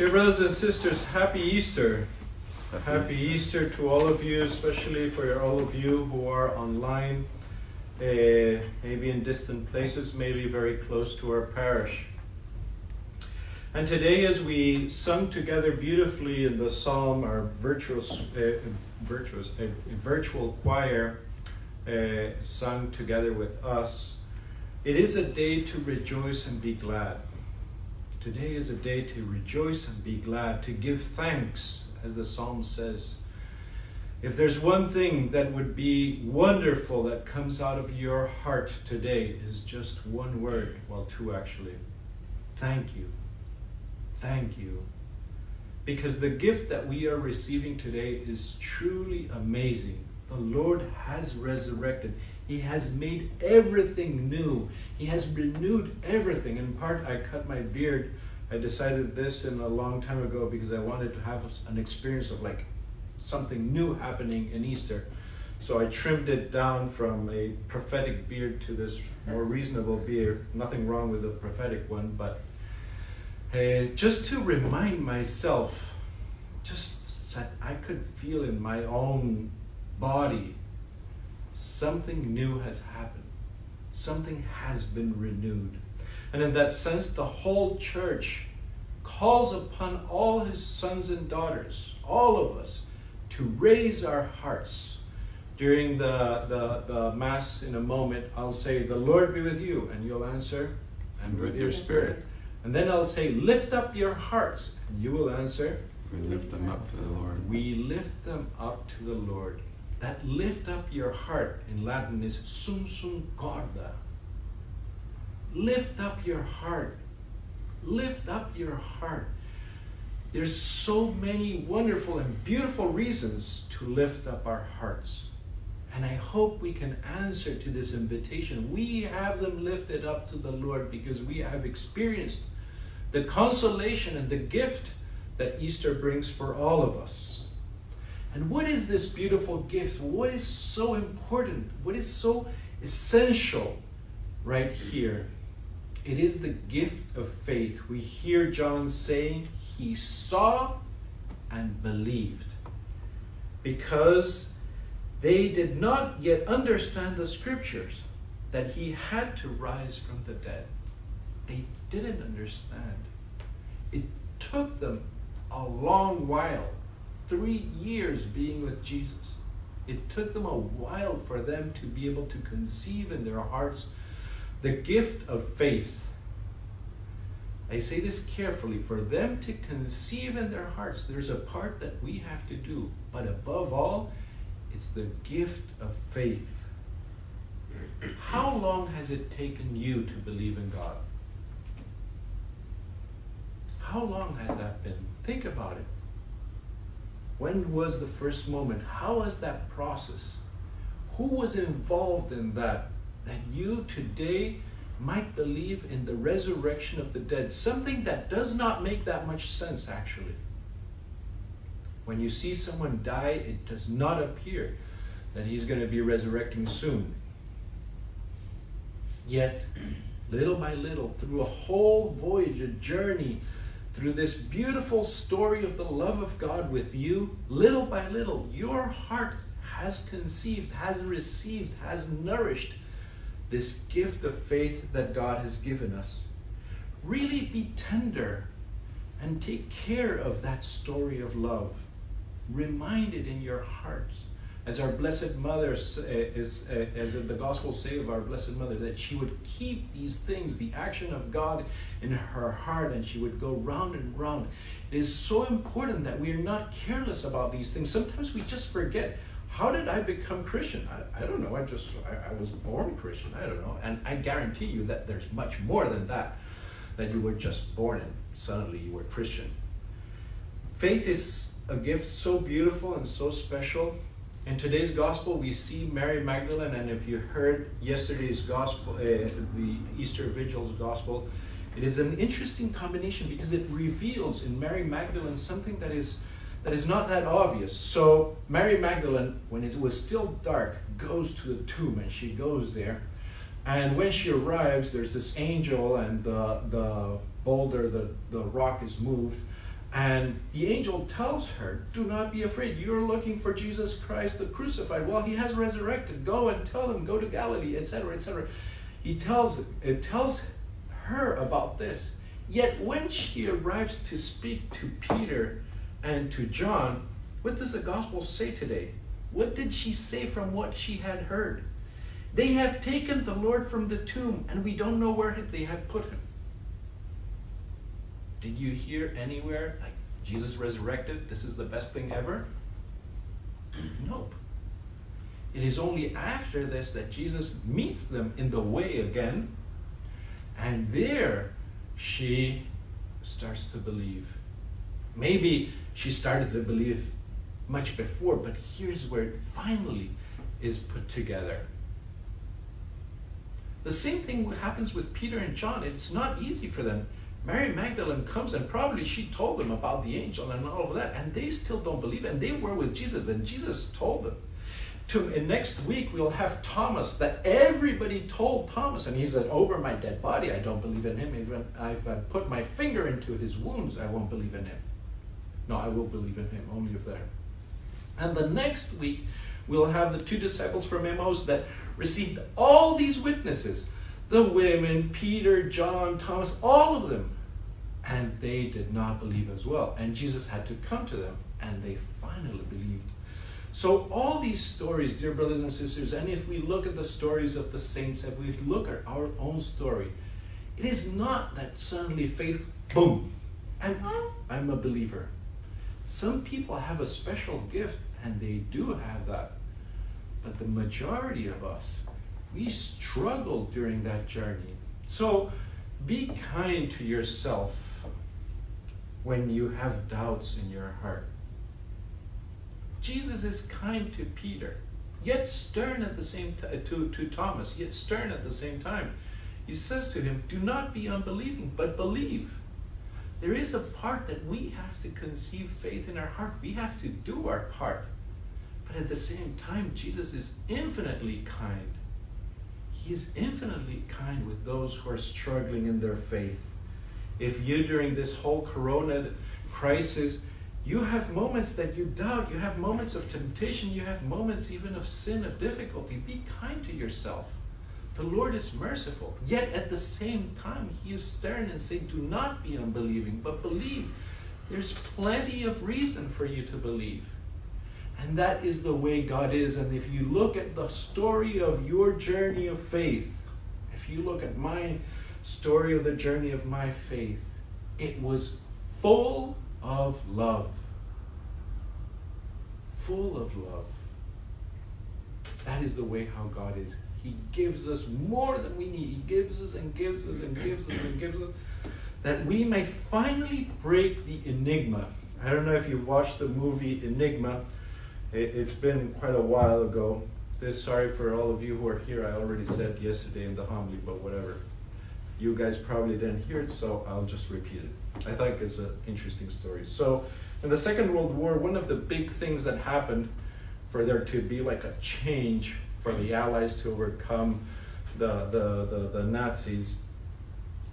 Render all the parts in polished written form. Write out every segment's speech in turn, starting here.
Dear brothers and sisters, happy Easter. Happy Easter to all of you, especially for all of you who are online, maybe in distant places, maybe very close to our parish. And today, as we sung together beautifully in the psalm, our virtual choir sung together with us, it is a day to rejoice and be glad. Today is a day to rejoice and be glad, to give thanks, as the psalm says. If there's one thing that would be wonderful that comes out of your heart today, is just one word, well, two actually. Thank you. Thank you. Because the gift that we are receiving today is truly amazing. The Lord has resurrected. He has made everything new. He has renewed everything. In part, I cut my beard. I decided this a long time ago because I wanted to have an experience of like something new happening in Easter. So I trimmed it down from a prophetic beard to this more reasonable beard. Nothing wrong with the prophetic one, but just to remind myself, just that I could feel in my own body, something new has happened. Something has been renewed. And in that sense, the whole church calls upon all his sons and daughters, all of us, to raise our hearts. During the Mass in a moment, I'll say, "The Lord be with you," and you'll answer, "And with your spirit." And then I'll say, "Lift up your hearts," and you will answer, "We lift them up to the Lord." We lift them up to the Lord. That lift up your heart in Latin is sum corda. Lift up your heart. Lift up your heart. There's so many wonderful and beautiful reasons to lift up our hearts. And I hope we can answer to this invitation. We have them lifted up to the Lord because we have experienced the consolation and the gift that Easter brings for all of us. And what is this beautiful gift? What is so important? What is so essential right here? It is the gift of faith. We hear John saying, he saw and believed. Because they did not yet understand the scriptures, that he had to rise from the dead. They didn't understand. It took them a long while. 3 years being with Jesus. It took them a while for them to be able to conceive in their hearts the gift of faith. I say this carefully. For them to conceive in their hearts, there's a part that we have to do. But above all, it's the gift of faith. How long has it taken you to believe in God? How long has that been? Think about it. When was the first moment? How was that process? Who was involved in that? That you today might believe in the resurrection of the dead. Something that does not make that much sense, actually. When you see someone die, it does not appear that he's going to be resurrecting soon. Yet, little by little, through a whole voyage, a journey, through this beautiful story of the love of God with you, little by little, your heart has conceived, has received, has nourished this gift of faith that God has given us. Really be tender and take care of that story of love. Remind it in your hearts. As our Blessed Mother, as the Gospels say of our Blessed Mother, that she would keep these things, the action of God in her heart, and she would go round and round. It is so important that we are not careless about these things. Sometimes we just forget. How did I become Christian? I don't know. I was born Christian. I don't know. And I guarantee you that there's much more than that you were just born and suddenly you were Christian. Faith is a gift so beautiful and so special. In today's gospel, we see Mary Magdalene, and if you heard yesterday's gospel, the Easter Vigil's gospel, it is an interesting combination because it reveals in Mary Magdalene something that is not that obvious. So Mary Magdalene, when it was still dark, goes to the tomb, and she goes there. And when she arrives, there's this angel, and the boulder, the rock is moved, And the angel tells her, do not be afraid. You're looking for Jesus Christ, the crucified. Well, he has resurrected. Go and tell them, go to Galilee, etc., etc. It tells her about this. Yet when she arrives to speak to Peter and to John, what does the gospel say today? What did she say from what she had heard? They have taken the Lord from the tomb, and we don't know where they have put him. Did you hear anywhere, like, Jesus resurrected, this is the best thing ever? Nope. It is only after this that Jesus meets them in the way again, and there she starts to believe. Maybe she started to believe much before, but here's where it finally is put together. The same thing happens with Peter and John. It's not easy for them. Mary Magdalene comes, and probably she told them about the angel and all of that, and they still don't believe. And they were with Jesus, and Jesus told them. And next week we'll have Thomas, that everybody told Thomas, and he said, over my dead body, I don't believe in him. Even if I put my finger into his wounds, I won't believe in him. No, I will believe in him, only if there. And the next week we'll have the 2 disciples from Emmaus that received all these witnesses. The women, Peter, John, Thomas, all of them. And they did not believe as well. And Jesus had to come to them, and they finally believed. So all these stories, dear brothers and sisters, and if we look at the stories of the saints, if we look at our own story, it is not that suddenly faith, boom, and I'm a believer. Some people have a special gift, and they do have that. But the majority of us, we struggle during that journey. So be kind to yourself when you have doubts in your heart. Jesus is kind to Peter, yet stern at the same time, to Thomas, yet stern at the same time. He says to him, do not be unbelieving, but believe. There is a part that we have to conceive faith in our heart. We have to do our part. But at the same time, Jesus is infinitely kind. He is infinitely kind with those who are struggling in their faith. If you, during this whole corona crisis, you have moments that you doubt, you have moments of temptation, you have moments even of sin, of difficulty, be kind to yourself. The Lord is merciful, yet at the same time, he is stern and saying, do not be unbelieving, but believe. There's plenty of reason for you to believe. And that is the way God is. And if you look at the story of your journey of faith, if you look at my story of the journey of my faith, it was full of love. Full of love. That is the way how God is. He gives us more than we need. He gives us and gives us and gives us and gives us, that we might finally break the enigma. I don't know if you've watched the movie Enigma. It's been quite a while ago. Sorry for all of you who are here. I already said yesterday in the homily, but whatever. You guys probably didn't hear it, so I'll just repeat it. I think it's an interesting story. So in the Second World War, one of the big things that happened for there to be like a change for the Allies to overcome the Nazis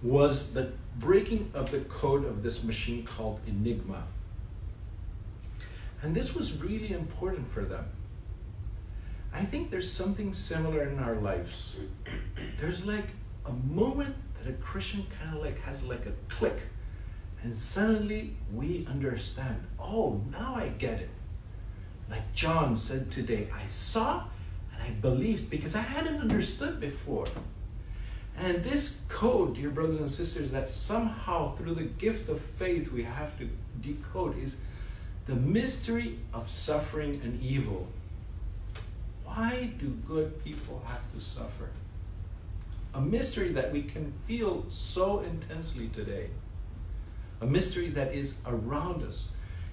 was the breaking of the code of this machine called Enigma. And this was really important for them. I think there's something similar in our lives. There's like a moment that a Christian kind of like has like a click, and suddenly we understand. Oh, now I get it. Like John said today, I saw and I believed because I hadn't understood before. And this code, dear brothers and sisters, that somehow through the gift of faith we have to decode is the mystery of suffering and evil. Why do good people have to suffer? A mystery that we can feel so intensely today. A mystery that is around us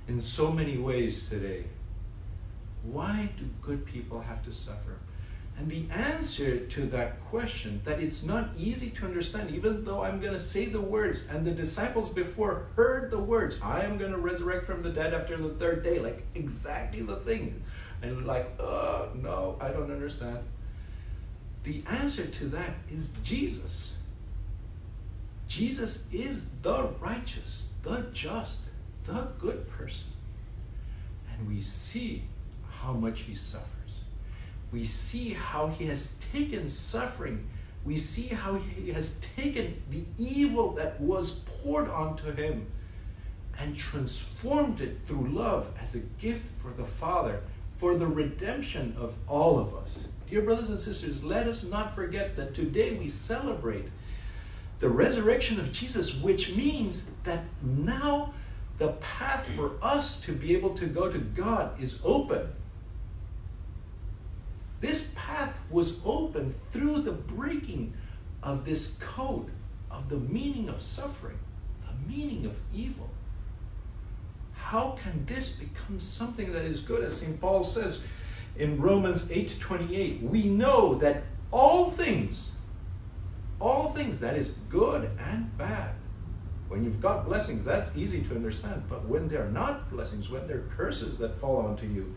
in so many ways today. Why do good people have to suffer? And the answer to that question, that it's not easy to understand, even though I'm going to say the words, and the disciples before heard the words, I am going to resurrect from the dead after the third day, like exactly the thing. And like, no, I don't understand. The answer to that is Jesus. Jesus is the righteous, the just, the good person. And we see how much he suffers. We see how he has taken suffering. We see how he has taken the evil that was poured onto him and transformed it through love as a gift for the Father, for the redemption of all of us. Dear brothers and sisters, let us not forget that today we celebrate the resurrection of Jesus, which means that now the path for us to be able to go to God is open. This path was open through the breaking of this code of the meaning of suffering, the meaning of evil. How can this become something that is good? As St. Paul says in Romans 8:28, we know that all things, that is good and bad. When you've got blessings, that's easy to understand. But when they're not blessings, when they're curses that fall onto you,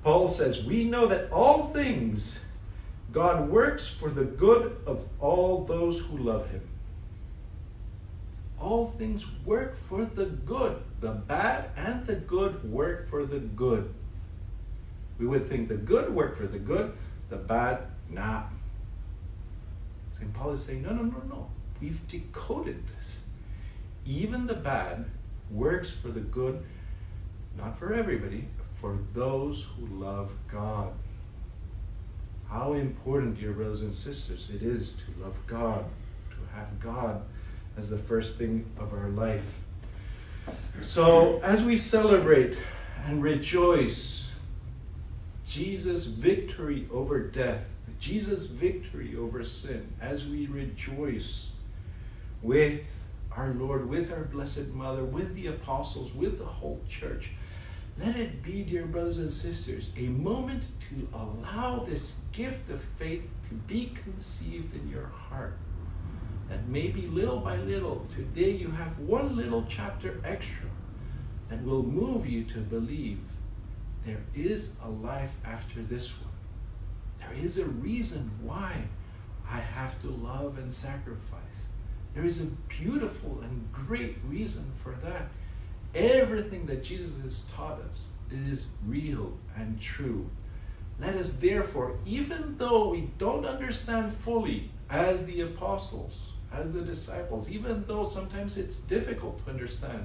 Paul says, we know that all things God works for the good of all those who love him. All things work for the good. The bad and the good work for the good. We would think the good work for the good, the bad, nah. St. Paul is saying, no. We've decoded this. Even the bad works for the good, not for everybody, for those who love God. How important, dear brothers and sisters, it is to love God, to have God as the first thing of our life. So, as we celebrate and rejoice Jesus' victory over death, Jesus' victory over sin, as we rejoice with our Lord, with our Blessed Mother, with the apostles, with the whole church, let it be, dear brothers and sisters, a moment to allow this gift of faith to be conceived in your heart. That maybe little by little, today you have one little chapter extra that will move you to believe there is a life after this one. There is a reason why I have to love and sacrifice. There is a beautiful and great reason for that. Everything that Jesus has taught us is real and true. Let us therefore, even though we don't understand fully as the apostles, as the disciples, even though sometimes it's difficult to understand,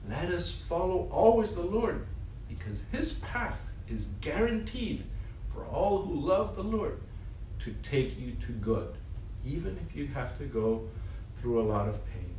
let us follow always the Lord, because his path is guaranteed for all who love the Lord to take you to good, even if you have to go through a lot of pain.